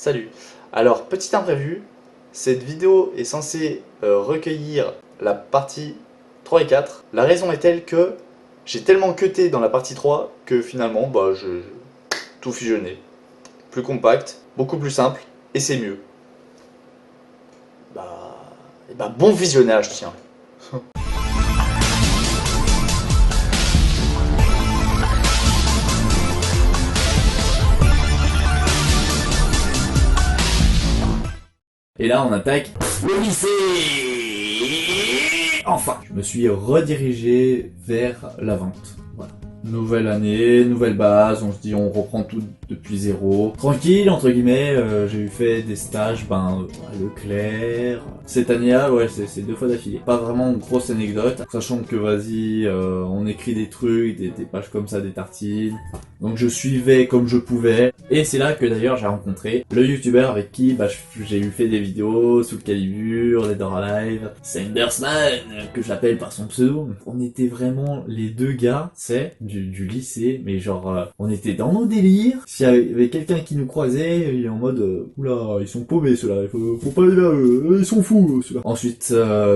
Salut. Alors, petit imprévu, cette vidéo est censée recueillir la partie 3 et 4. La raison est telle que j'ai tellement cuté dans la partie 3 que finalement, je tout fusionné. Plus compact, beaucoup plus simple, et c'est mieux. Bon visionnage, tiens. Et là, on attaque le lycée. Enfin, je me suis redirigé vers la vente. Voilà. Nouvelle année, nouvelle base, on se dit on reprend tout depuis zéro. Tranquille, entre guillemets, j'ai eu fait des stages, à Leclerc. Cette année-là, ouais, c'est 2 fois d'affilée. Pas vraiment une grosse anecdote, sachant que vas-y, on écrit des trucs, des pages comme ça, des tartines. Donc je suivais comme je pouvais. Et c'est là que d'ailleurs j'ai rencontré le youtubeur avec qui j'ai eu fait des vidéos, Soul Calibur, Dead or Alive, Sandersman, que j'appelle par son pseudo. On était vraiment les deux gars, c'est du lycée, mais genre on était dans nos délires. S'il y avait quelqu'un qui nous croisait, il est en mode oula, ils sont paumés ceux-là, faut pas aller là, ils sont fous ceux-là. Ensuite,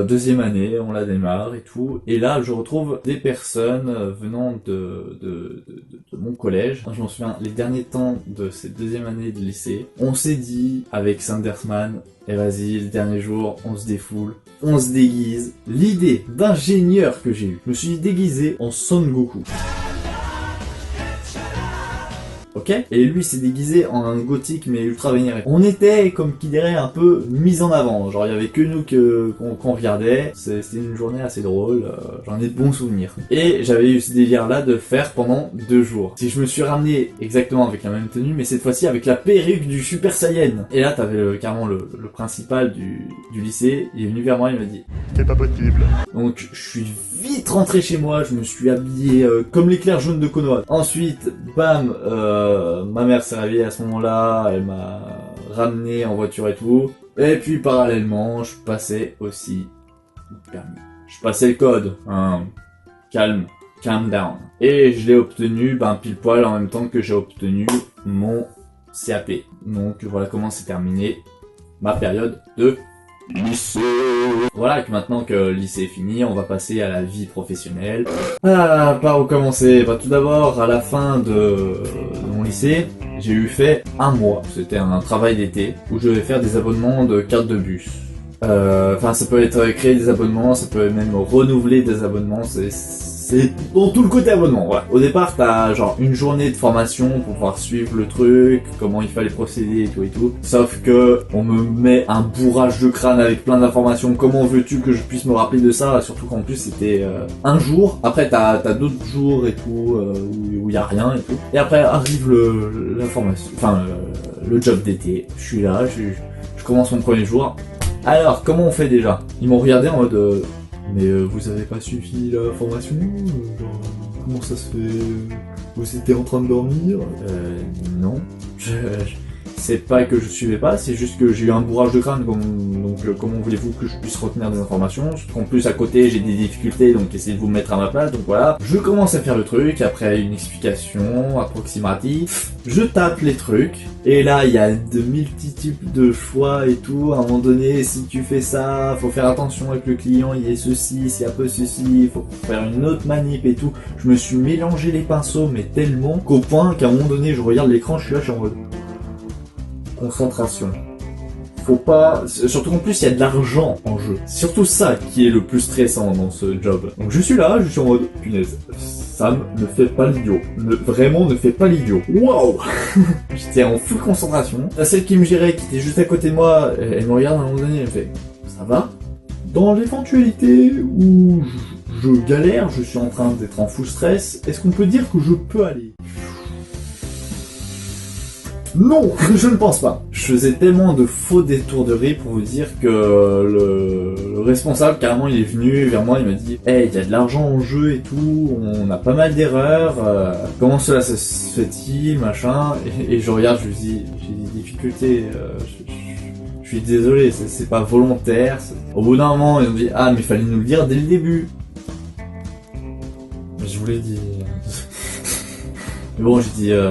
deuxième année, on la démarre et tout. Et là, je retrouve des personnes venant de mon collège. Je m'en souviens, les derniers temps de cette deuxième année de lycée, on s'est dit avec Sandersman, et vas-y, le dernier jour, on se défoule, on se déguise. L'idée d'ingénieur que j'ai eue, je me suis déguisé en Son Goku. Ok. Et lui s'est déguisé en un gothique mais ultra vénéré. On était, comme qui dirait, un peu mis en avant. Genre il y avait que nous qu'on regardait. C'était une journée assez drôle. J'en ai de bons souvenirs. Et j'avais eu ce délire là de faire pendant 2 jours. Si je me suis ramené exactement avec la même tenue, mais cette fois-ci avec la perruque du Super Saiyan. Et là t'avais carrément le principal du lycée. Il est venu vers moi, il m'a dit c'est pas possible. Donc je suis vite rentré chez moi, je me suis habillé comme l'éclair jaune de Konoha. Ensuite, bam, ma mère s'est réveillée à ce moment-là, elle m'a ramené en voiture et tout. Et puis parallèlement, je passais aussi le permis. Je passais le code, calm down. Et je l'ai obtenu, pile poil en même temps que j'ai obtenu mon CAP. Donc voilà comment s'est terminée ma période de lycée. Voilà, que maintenant que le lycée est fini, on va passer à la vie professionnelle. Par où commencer? Tout d'abord, à la fin de mon lycée, j'ai eu fait 1 mois. C'était un travail d'été où je devais faire des abonnements de cartes de bus. Ça peut être créer des abonnements, ça peut même renouveler des abonnements, c'est dans tout le côté abonnement, voilà. Au départ, t'as genre une journée de formation pour pouvoir suivre le truc, comment il fallait procéder et tout. Sauf que on me met un bourrage de crâne avec plein d'informations. Comment veux-tu que je puisse me rappeler de ça? Surtout qu'en plus c'était un jour. Après t'as d'autres jours et tout où y a rien et tout. Et après arrive la formation, le job d'été. Je suis là, je commence mon premier jour. Alors comment on fait déjà? Ils m'ont regardé en mode mais vous avez pas suivi la formation? Comment ça se fait? Vous étiez en train de dormir? Non. C'est pas que je suivais pas, c'est juste que j'ai eu un bourrage de crâne, donc comment voulez-vous que je puisse retenir des informations? En plus à côté j'ai des difficultés, donc essayez de vous mettre à ma place, donc voilà. Je commence à faire le truc, après une explication approximative, je tape les trucs, et là il y a de multitudes de choix et tout. À un moment donné, si tu fais ça, faut faire attention avec le client, il y a ceci, s'il y a peu ceci, il faut faire une autre manip et tout. Je me suis mélangé les pinceaux, mais tellement qu'au point qu'à un moment donné je regarde l'écran, je suis là, je suis en mode concentration. Faut pas... Surtout qu'en plus, il y a de l'argent en jeu. C'est surtout ça qui est le plus stressant dans ce job. Donc je suis là, je suis en mode, punaise, Sam, ne fais pas l'idiot. Vraiment, ne fais pas l'idiot. Waouh. J'étais en full concentration. La celle qui me gérait, qui était juste à côté de moi, elle me regarde à un moment donné, elle fait, ça va? Dans l'éventualité où je galère, je suis en train d'être en full stress, est-ce qu'on peut dire que je peux aller? Non, je ne pense pas. Je faisais tellement de faux détours de riz pour vous dire que le responsable, carrément, il est venu vers moi, il m'a dit « Hey, il y a de l'argent en jeu et tout, on a pas mal d'erreurs, comment cela se fait-il, machin ?» Et je regarde, je lui dis « J'ai des difficultés, je suis désolé, c'est pas volontaire. » Au bout d'un moment, ils ont dit « Ah, mais il fallait nous le dire dès le début. » Je vous l'ai dit. Mais bon, j'ai dit «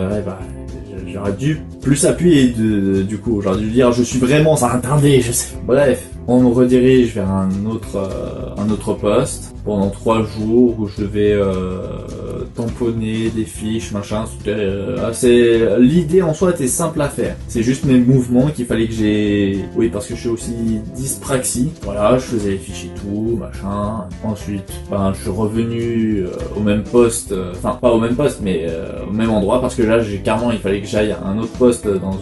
J'aurais dû plus appuyé du coup. J'aurais dû dire je suis vraiment ça attendez, je sais. Bref, on me redirige vers un autre poste pendant 3 jours où je devais tamponner des fiches, machin. L'idée en soi était simple à faire. C'est juste mes mouvements qu'il fallait que j'ai. Oui, parce que je suis aussi dyspraxie. Voilà, je faisais les fiches et tout, machin. Ensuite, ben, je suis revenu au même poste, enfin pas au même poste, mais au même endroit parce que là, il fallait que j'aille à un autre poste dans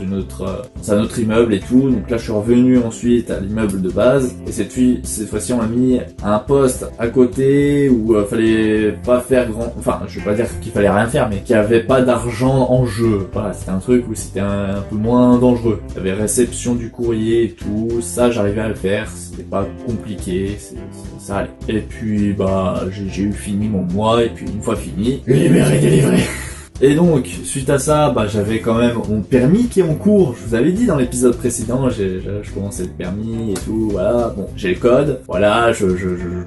un autre immeuble et tout. Donc là, je suis revenu ensuite à l'immeuble de base et cette fois-ci, on m'a mis à un poste à côté où fallait pas faire enfin, je vais pas dire qu'il fallait rien faire, mais qu'il y avait pas d'argent en jeu. Voilà, c'était un truc où c'était un peu moins dangereux. Il y avait réception du courrier et tout, ça j'arrivais à le faire, c'était pas compliqué, ça allait. Et puis bah j'ai eu fini mon mois et puis une fois fini, libéré, délivré. Et donc, suite à ça, bah, j'avais quand même mon permis qui est en cours. Je vous avais dit dans l'épisode précédent, je commençais le permis et tout, voilà. Bon, j'ai le code. Voilà,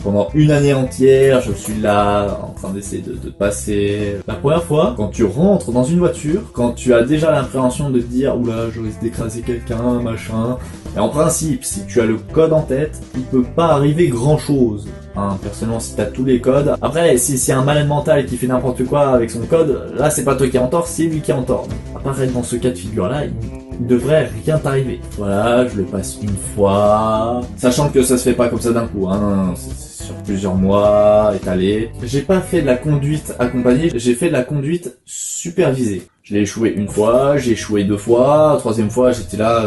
pendant une année entière, je suis là, en train d'essayer de passer. La première fois, quand tu rentres dans une voiture, quand tu as déjà l'appréhension de te dire, oula, je risque d'écraser quelqu'un, machin. Et en principe, si tu as le code en tête, il peut pas arriver grand chose. Hein, personnellement, si t'as tous les codes. Après, si c'est un malade mental qui fait n'importe quoi avec son code, là c'est pas toi qui es en tort, c'est lui qui est en tort. Apparaître dans ce cas de figure-là, il devrait rien t'arriver. Voilà, je le passe une fois, sachant que ça se fait pas comme ça d'un coup. Hein, non, c'est sur plusieurs mois, étalé. J'ai pas fait de la conduite accompagnée, j'ai fait de la conduite supervisée. Je l'ai échoué une fois, j'ai échoué 2 fois, 3e fois j'étais là.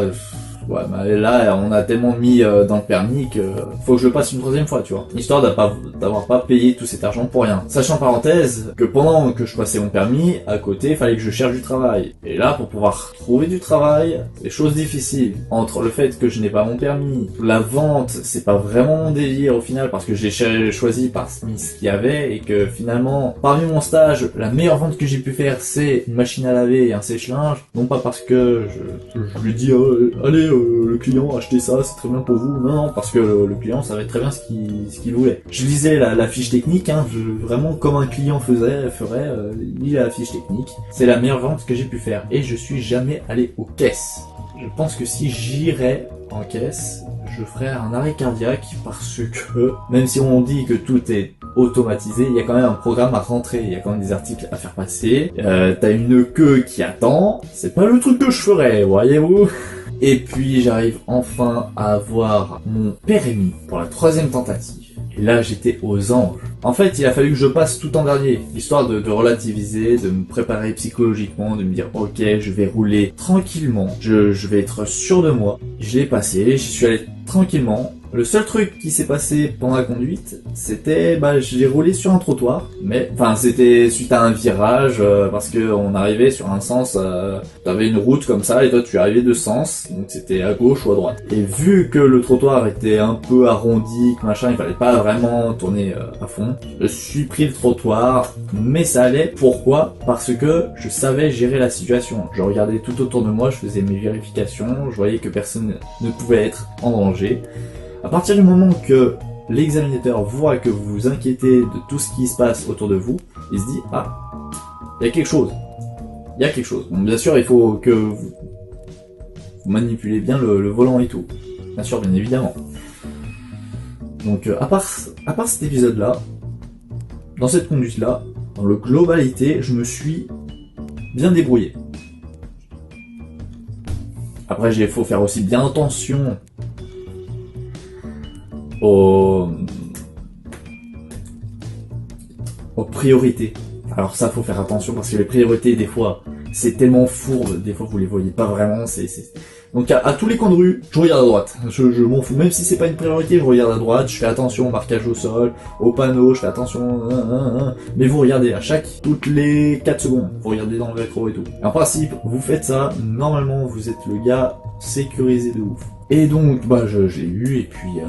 Ouais, mais là, on a tellement mis dans le permis que faut que je le passe une 3e fois, tu vois. Histoire d'avoir pas payé tout cet argent pour rien. Sachant parenthèse que pendant que je passais mon permis, à côté, il fallait que je cherche du travail. Et là, pour pouvoir trouver du travail, c'est des choses difficiles. Entre le fait que je n'ai pas mon permis, la vente, c'est pas vraiment mon délire au final parce que j'ai choisi parmi ce qu'il y avait et que finalement, parmi mon stage, la meilleure vente que j'ai pu faire, c'est une machine à laver et un sèche-linge. Non pas parce que je lui dis, allez, le client achetez ça, c'est très bien pour vous. Non, parce que le client savait très bien ce qu'il voulait. Je lisais la fiche technique, hein, vraiment comme un client ferait, il a la fiche technique. C'est la meilleure vente que j'ai pu faire. Et je suis jamais allé aux caisses. Je pense que si j'irais en caisse, je ferais un arrêt cardiaque parce que, même si on dit que tout est automatisé, il y a quand même un programme à rentrer, il y a quand même des articles à faire passer, t'as une queue qui attend, c'est pas le truc que je ferais, voyez-vous. Et puis j'arrive enfin à avoir mon permis pour la 3e tentative. Et là j'étais aux anges. En fait il a fallu que je passe tout en dernier, histoire de relativiser, de me préparer psychologiquement, de me dire ok je vais rouler tranquillement, je vais être sûr de moi. Je l'ai passé, j'y suis allé tranquillement. Le seul truc qui s'est passé pendant la conduite, c'était, j'ai roulé sur un trottoir, mais, enfin, c'était suite à un virage, parce que on arrivait sur un sens, t'avais une route comme ça, et toi tu arrivais de sens, donc c'était à gauche ou à droite. Et vu que le trottoir était un peu arrondi, machin, il fallait pas vraiment tourner à fond, je suis pris le trottoir, mais ça allait. Pourquoi? Parce que je savais gérer la situation. Je regardais tout autour de moi, je faisais mes vérifications, je voyais que personne ne pouvait être en danger. À partir du moment que l'examinateur voit que vous vous inquiétez de tout ce qui se passe autour de vous, il se dit « Ah, il y a quelque chose. Il y a quelque chose. » Bon, bien sûr, il faut que vous manipulez bien le volant et tout. Bien sûr, bien évidemment. Donc, à part cet épisode-là, dans cette conduite-là, dans le globalité, je me suis bien débrouillé. Après, il faut faire aussi bien attention aux priorités. Alors ça, faut faire attention parce que les priorités, des fois, c'est tellement fourbe, des fois vous les voyez pas vraiment. Donc à tous les coins de rue, je regarde à droite. Je m'en fous, même si c'est pas une priorité, je regarde à droite, je fais attention au marquage au sol, au panneau, je fais attention. Mais vous regardez toutes les 4 secondes, vous regardez dans le rétro et tout. Et en principe, vous faites ça, normalement vous êtes le gars sécurisé de ouf. Et donc, je l'ai eu, et puis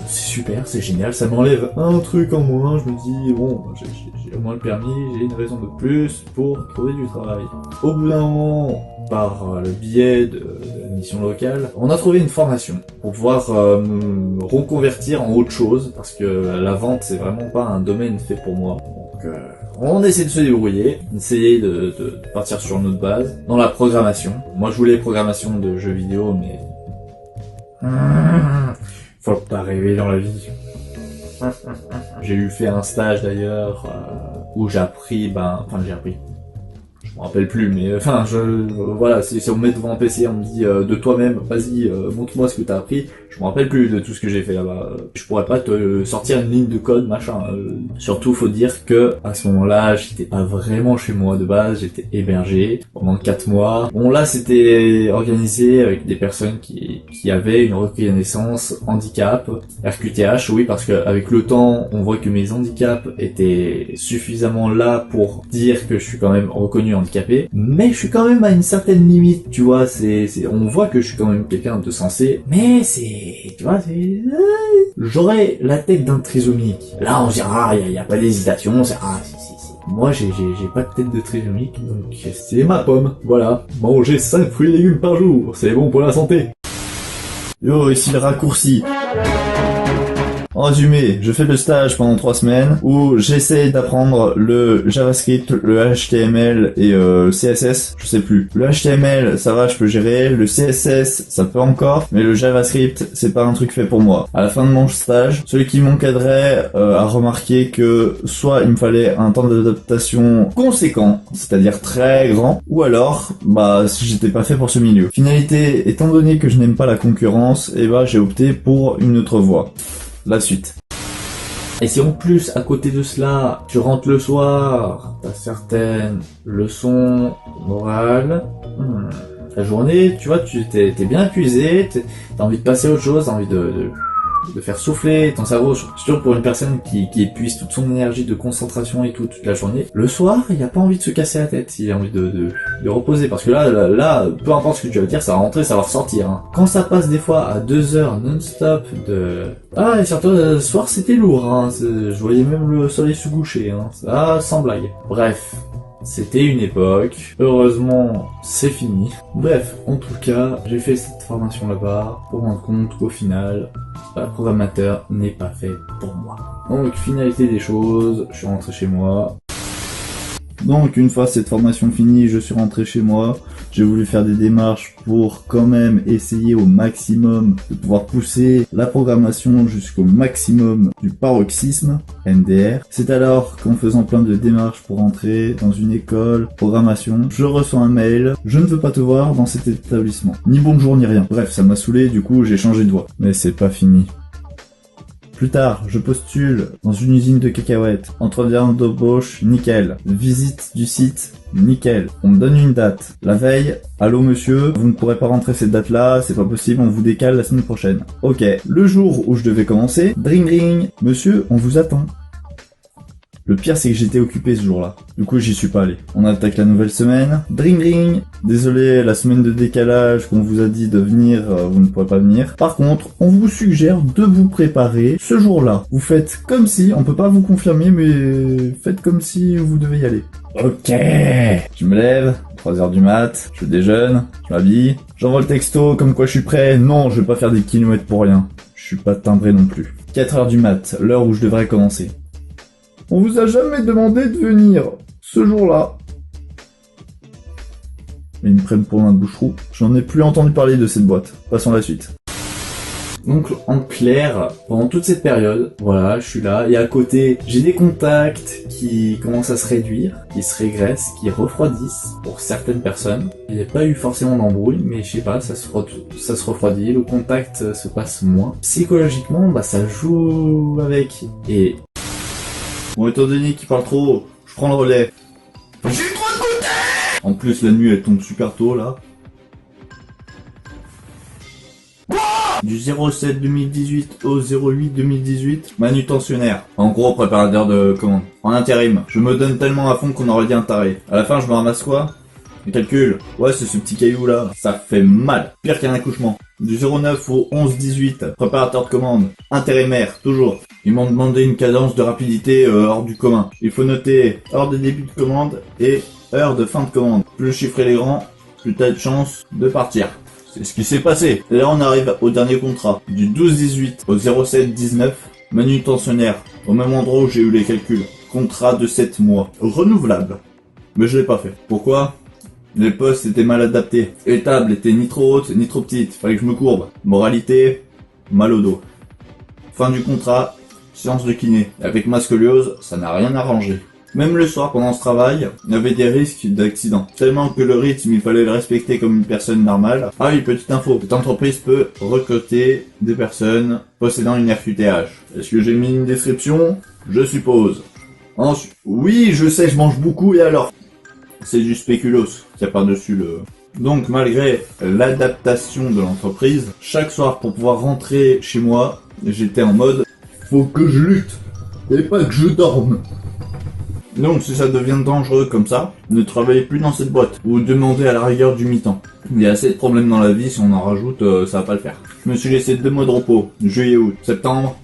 c'est super, c'est génial, ça m'enlève un truc en moins, je me dis, bon, j'ai au moins le permis, j'ai une raison de plus pour trouver du travail. Au bout d'un moment, par le biais de la mission locale, on a trouvé une formation pour pouvoir me reconvertir en autre chose, parce que la vente, c'est vraiment pas un domaine fait pour moi. Donc On essaie de se débrouiller, essayer de partir sur notre base, dans la programmation. Moi je voulais programmation de jeux vidéo, mais... Faut pas rêver dans la vie. J'ai eu fait un stage d'ailleurs, où j'ai appris, je me rappelle plus, mais voilà, si on me met devant un PC, on me dit de toi-même, vas-y, montre-moi ce que t'as appris. Je me rappelle plus de tout ce que j'ai fait là-bas. Je pourrais pas te sortir une ligne de code, machin. Surtout, faut dire que à ce moment-là, j'étais pas vraiment chez moi de base, j'étais hébergé pendant 4 mois. Bon là, c'était organisé avec des personnes qui avaient une reconnaissance handicap, RQTH, oui, parce que avec le temps, on voit que mes handicaps étaient suffisamment là pour dire que je suis quand même reconnu handicapé, mais je suis quand même à une certaine limite, tu vois, on voit que je suis quand même quelqu'un de sensé, mais tu vois, j'aurais la tête d'un trisomique. Là, on dira, il y a pas d'hésitation, si. Moi, j'ai pas de tête de trisomique, donc c'est ma pomme. Voilà. Manger 5 fruits et légumes par jour, c'est bon pour la santé. Yo, ici le raccourci. En résumé, je fais le stage pendant 3 semaines où j'essaie d'apprendre le JavaScript, le HTML et CSS, je sais plus. Le HTML, ça va, je peux gérer. Le CSS, ça peut encore. Mais le JavaScript, c'est pas un truc fait pour moi. À la fin de mon stage, celui qui m'encadrait a remarqué que soit il me fallait un temps d'adaptation conséquent, c'est-à-dire très grand, ou alors, si j'étais pas fait pour ce milieu. Finalité, étant donné que je n'aime pas la concurrence, j'ai opté pour une autre voie. La suite. Et si en plus, à côté de cela, tu rentres le soir, t'as certaines leçons morales, la journée, tu vois, t'es bien épuisé, t'as envie de passer à autre chose, t'as envie de faire souffler ton cerveau, surtout pour une personne qui épuise toute son énergie de concentration et tout toute la journée. Le soir, il a pas envie de se casser la tête, il a envie de reposer, parce que là, peu importe ce que tu vas dire, ça va rentrer, ça va ressortir. Hein. Quand ça passe des fois à 2 heures non-stop et surtout, ce soir c'était lourd, hein. Je voyais même le soleil se coucher, hein. Ça, sans blague. Bref. C'était une époque, heureusement c'est fini. Bref, en tout cas, j'ai fait cette formation là-bas pour me rendre compte qu'au final, programmateur n'est pas fait pour moi. Donc, finalité des choses, je suis rentré chez moi. Donc, une fois cette formation finie, je suis rentré chez moi. J'ai voulu faire des démarches pour quand même essayer au maximum de pouvoir pousser la programmation jusqu'au maximum du paroxysme, NDR. C'est alors qu'en faisant plein de démarches pour entrer dans une école, programmation, je reçois un mail, je ne veux pas te voir dans cet établissement. Ni bonjour ni rien. Bref, ça m'a saoulé, du coup j'ai changé de voie. Mais c'est pas fini. Plus tard, je postule dans une usine de cacahuètes. Entretien d'embauche, nickel. Visite du site, nickel. On me donne une date. La veille, allô monsieur, vous ne pourrez pas rentrer cette date-là, c'est pas possible, on vous décale la semaine prochaine. Ok. Le jour où je devais commencer, dring dring, monsieur, on vous attend. Le pire, c'est que j'étais occupé ce jour-là. Du coup, j'y suis pas allé. On attaque la nouvelle semaine. Dring dring. Désolé, la semaine de décalage qu'on vous a dit de venir, vous ne pourrez pas venir. Par contre, on vous suggère de vous préparer ce jour-là. Vous faites comme si, on peut pas vous confirmer, mais faites comme si vous devez y aller. Ok. Je me lève, 3h du mat, je déjeune, je m'habille. J'envoie le texto comme quoi je suis prêt. Non, je vais pas faire des kilomètres pour rien. Je suis pas timbré non plus. 4h du mat, l'heure où je devrais commencer. On vous a jamais demandé de venir, ce jour-là. Mais ils me prennent pour un boucherou. J'en ai plus entendu parler de cette boîte. Passons à la suite. Donc, en clair, pendant toute cette période, voilà, je suis là, et à côté, j'ai des contacts qui commencent à se réduire, qui se régressent, qui refroidissent pour certaines personnes. Il n'y a pas eu forcément d'embrouille, mais je sais pas, ça se refroidit, le contact se passe moins. Psychologiquement, ça joue avec, et... Bon, étant donné qu'il parle trop, je prends le relais. J'ai trop écouté. En plus, la nuit, elle tombe super tôt, là. Du 07 2018 au 08 2018, manutentionnaire. En gros, préparateur de commande. En intérim, je me donne tellement à fond qu'on aurait dit un taré. À la fin, je me ramasse quoi? Le calcul. Ouais, c'est ce petit caillou là. Ça fait mal. Pire qu'un accouchement. Du 09 au 11-18, préparateur de commande. Intérimaire, toujours. Ils m'ont demandé une cadence de rapidité hors du commun. Il faut noter heure de début de commande et heure de fin de commande. Plus le chiffre est grand, plus t'as de chance de partir. C'est ce qui s'est passé. Et là, on arrive au dernier contrat. Du 12-18 au 07-19, manutentionnaire. Au même endroit où j'ai eu les calculs. contrat de 7 mois, renouvelable. Mais je l'ai pas fait. Pourquoi? Les postes étaient mal adaptés. Les tables étaient ni trop hautes ni trop petites, fallait que je me courbe. Moralité, mal au dos. Fin du contrat, séance de kiné. Avec ma scoliose, ça n'a rien arrangé. Même le soir, pendant ce travail, il y avait des risques d'accident. Tellement que le rythme, il fallait le respecter comme une personne normale. Ah oui, petite info, cette entreprise peut recruter des personnes possédant une RQTH. Est-ce que j'ai mis une description? Je suppose. Ensuite, oui, je sais, je mange beaucoup et alors? C'est du spéculoos qu'il y a par-dessus le... Donc, malgré l'adaptation de l'entreprise, chaque soir, pour pouvoir rentrer chez moi, j'étais en mode faut que je lutte et pas que je dorme. Donc si ça devient dangereux comme ça, ne travaillez plus dans cette boîte ou demandez à la rigueur du mi-temps. Il y a assez de problèmes dans la vie, si on en rajoute, ça va pas le faire. Je me suis laissé 2 mois de repos, juillet-août. Septembre,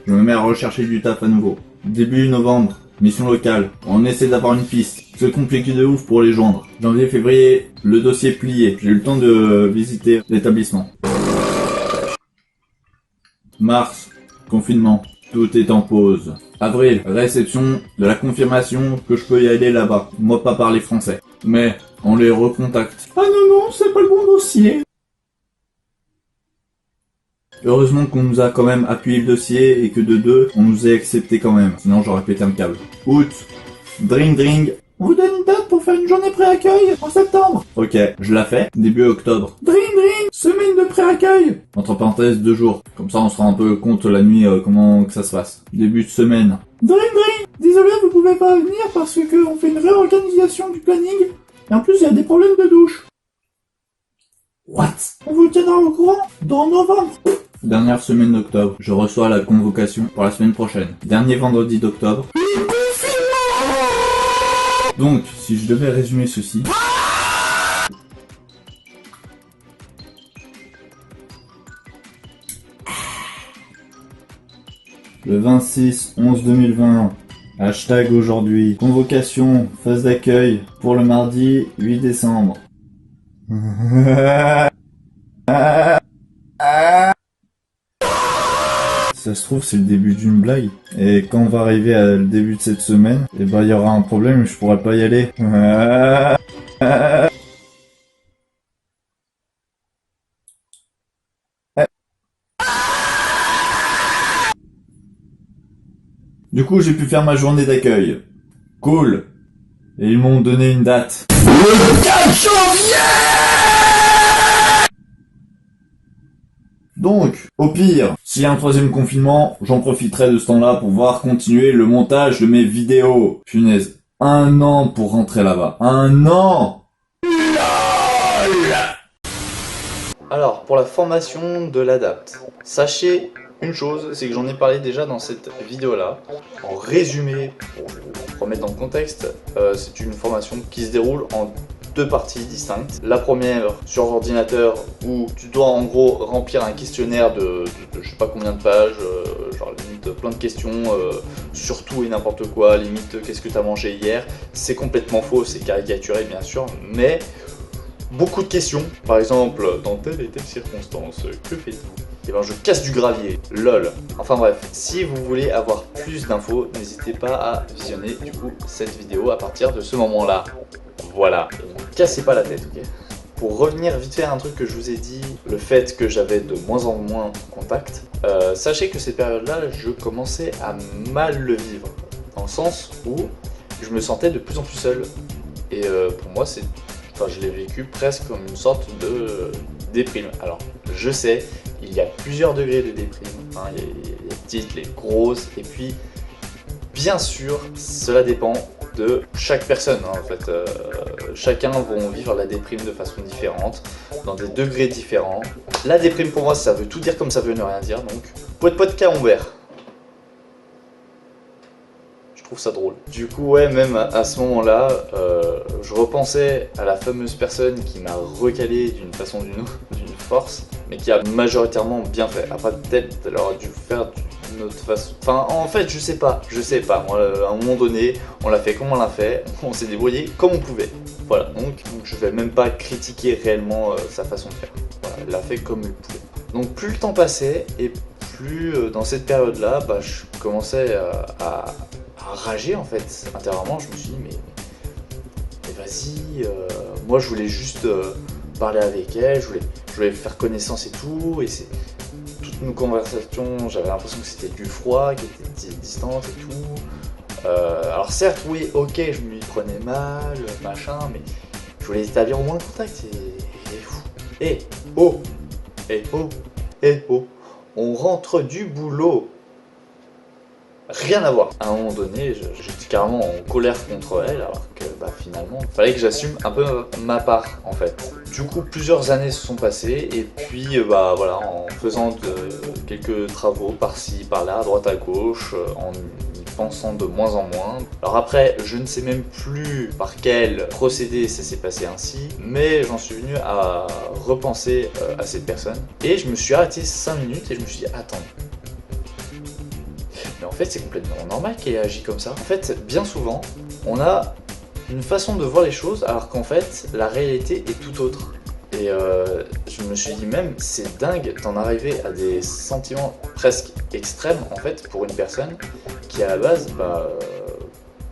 je me mets à rechercher du taf à nouveau. Début novembre, mission locale, on essaie d'avoir une piste. C'est compliqué de ouf pour les joindre. Janvier, février, le dossier plié. J'ai eu le temps de visiter l'établissement. Mars, confinement. Tout est en pause. Avril, réception de la confirmation que je peux y aller là-bas. Moi pas parler français. Mais on les recontacte. Ah non, c'est pas le bon dossier. Heureusement qu'on nous a quand même appuyé le dossier et que de deux, on nous ait accepté quand même. Sinon j'aurais pété un câble. Août, dring. On vous donne une date pour faire une journée pré-accueil en septembre. Ok, je la fais. Début octobre. Dring, semaine de pré-accueil. Entre parenthèses, 2 jours. Comme ça, on se rend un peu compte la nuit comment que ça se passe. Début de semaine. Dring. Désolé, vous pouvez pas venir parce que on fait une réorganisation du planning. Et en plus, il y a des problèmes de douche. What? On vous tiendra au courant dans novembre. Dernière semaine d'octobre. Je reçois la convocation pour la semaine prochaine. Dernier vendredi d'octobre. Donc, si je devais résumer ceci... Le 26/11/2020, hashtag aujourd'hui, convocation, phase d'accueil, pour le mardi 8 décembre. Ça se trouve, c'est le début d'une blague. Et quand on va arriver à le début de cette semaine, eh ben, il y aura un problème, je pourrai pas y aller. Du coup, j'ai pu faire ma journée d'accueil. Cool. Et ils m'ont donné une date. Le 4 janvier! Donc, au pire, s'il y a un 3e confinement, j'en profiterai de ce temps-là pour voir continuer le montage de mes vidéos. Punaise, 1 an pour rentrer là-bas. 1 an! Alors, pour la formation de l'ADAPT, sachez une chose, c'est que j'en ai parlé déjà dans cette vidéo-là. En résumé, pour remettre dans le contexte, c'est une formation qui se déroule en 2 parties distinctes. La première sur ordinateur où tu dois en gros remplir un questionnaire de je sais pas combien de pages, genre limite plein de questions sur tout et n'importe quoi, limite qu'est-ce que tu as mangé hier. C'est complètement faux, c'est caricaturé bien sûr, mais beaucoup de questions. Par exemple, dans telle et telle circonstance, que faites-vous? Et ben je casse du gravier, lol. Enfin bref, si vous voulez avoir plus d'infos, n'hésitez pas à visionner du coup cette vidéo à partir de ce moment-là. Voilà, et ne cassez pas la tête, ok? Pour revenir vite fait à un truc que je vous ai dit, le fait que j'avais de moins en moins contact, sachez que cette période-là, je commençais à mal le vivre. Dans le sens où je me sentais de plus en plus seul. Et pour moi, je l'ai vécu presque comme une sorte de déprime. Alors, je sais, il y a plusieurs degrés de déprime. Hein. Il y a les petites, les grosses, et puis, bien sûr, cela dépend de chaque personne. Hein, en fait, chacun va vivre la déprime de façon différente, dans des degrés différents. La déprime, pour moi, ça veut tout dire comme ça veut ne rien dire. Donc, poète de camembert. Je trouve ça drôle. Du coup, ouais, même à ce moment-là, je repensais à la fameuse personne qui m'a recalé d'une façon ou d'une autre, d'une force, mais qui a majoritairement bien fait. Après, peut-être, elle aurait dû faire d'une autre façon. Enfin, en fait, je sais pas. À un moment donné, on l'a fait comme on l'a fait, on s'est débrouillé comme on pouvait. Voilà, donc je vais même pas critiquer réellement sa façon de faire. Voilà, elle l'a fait comme elle pouvait. Donc, plus le temps passait, et plus dans cette période-là, je commençais à ragé en fait. Intérieurement, je me suis dit, mais vas-y, moi je voulais juste parler avec elle, je voulais faire connaissance et tout, et c'est toutes nos conversations, j'avais l'impression que c'était du froid, qu'elle était distante et tout. Alors certes, oui, ok, je m'y prenais mal, machin, mais je voulais établir au moins le contact et oh, on rentre du boulot. Rien à voir. À un moment donné, j'étais carrément en colère contre elle, alors que finalement, il fallait que j'assume un peu ma part en fait. Du coup, plusieurs années se sont passées, et puis voilà, en faisant quelques travaux par-ci, par-là, à droite à gauche, en y pensant de moins en moins. Alors après, je ne sais même plus par quel procédé ça s'est passé ainsi, mais j'en suis venu à repenser à cette personne. Et je me suis arrêté 5 minutes et je me suis dit, attends. Mais en fait, c'est complètement normal qu'elle ait agi comme ça. En fait, bien souvent, on a une façon de voir les choses, alors qu'en fait, la réalité est tout autre. Et je me suis dit même, c'est dingue d'en arriver à des sentiments presque extrêmes, en fait, pour une personne qui, à la base,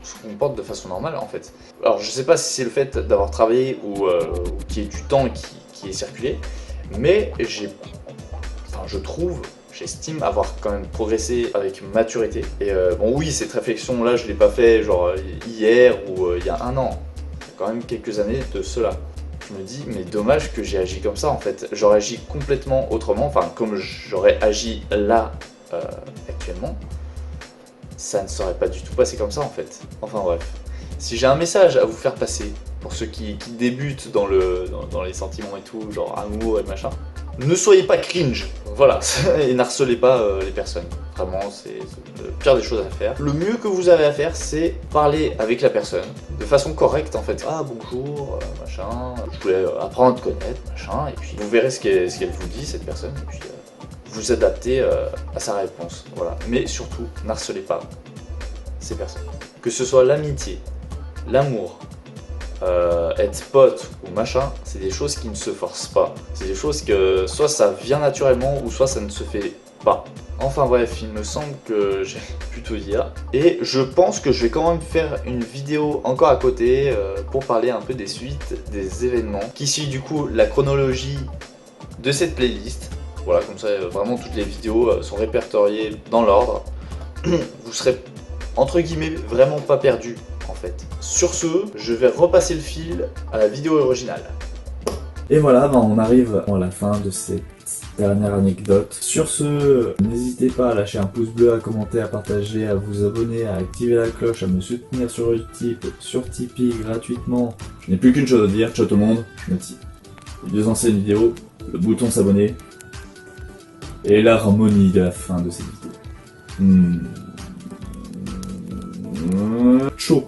se comporte de façon normale, en fait. Alors, je sais pas si c'est le fait d'avoir travaillé ou qu'il y ait du temps qui est circulé, mais je trouve... J'estime avoir quand même progressé avec maturité. Et bon oui, cette réflexion-là, je l'ai pas fait genre hier ou il y a un an. Il y a quand même quelques années de cela. Je me dis, mais dommage que j'ai agi comme ça en fait. J'aurais agi complètement autrement, enfin comme j'aurais agi là actuellement, ça ne serait pas du tout passé comme ça en fait. Enfin bref. Si j'ai un message à vous faire passer, pour ceux qui débutent dans les sentiments et tout, genre amour et machin, ne soyez pas cringe, voilà, et n'harcelez pas les personnes. Vraiment, c'est le pire des choses à faire. Le mieux que vous avez à faire, c'est parler avec la personne, de façon correcte en fait. Ah bonjour, machin, je voulais apprendre à te connaître, machin, et puis vous verrez ce qu'elle vous dit, cette personne, et puis vous adaptez à sa réponse, voilà. Mais surtout, n'harcelez pas ces personnes. Que ce soit l'amitié, l'amour, être pote ou machin, c'est des choses qui ne se forcent pas. C'est des choses que soit ça vient naturellement ou soit ça ne se fait pas. Enfin bref, il me semble que j'ai pu tout dire. Et je pense que je vais quand même faire une vidéo encore à côté pour parler un peu des suites, des événements, qui suit du coup la chronologie de cette playlist. Voilà, comme ça vraiment toutes les vidéos sont répertoriées dans l'ordre. Vous serez entre guillemets vraiment pas perdu en fait. Sur ce, je vais repasser le fil à la vidéo originale. Et voilà, on arrive à la fin de cette dernière anecdote. Sur ce, n'hésitez pas à lâcher un pouce bleu, à commenter, à partager, à vous abonner, à activer la cloche, à me soutenir sur Utip, sur Tipeee gratuitement. Je n'ai plus qu'une chose à dire, ciao tout le monde, je me dis les 2 anciennes vidéos, le bouton s'abonner et l'harmonie de la fin de cette vidéo. Chaud.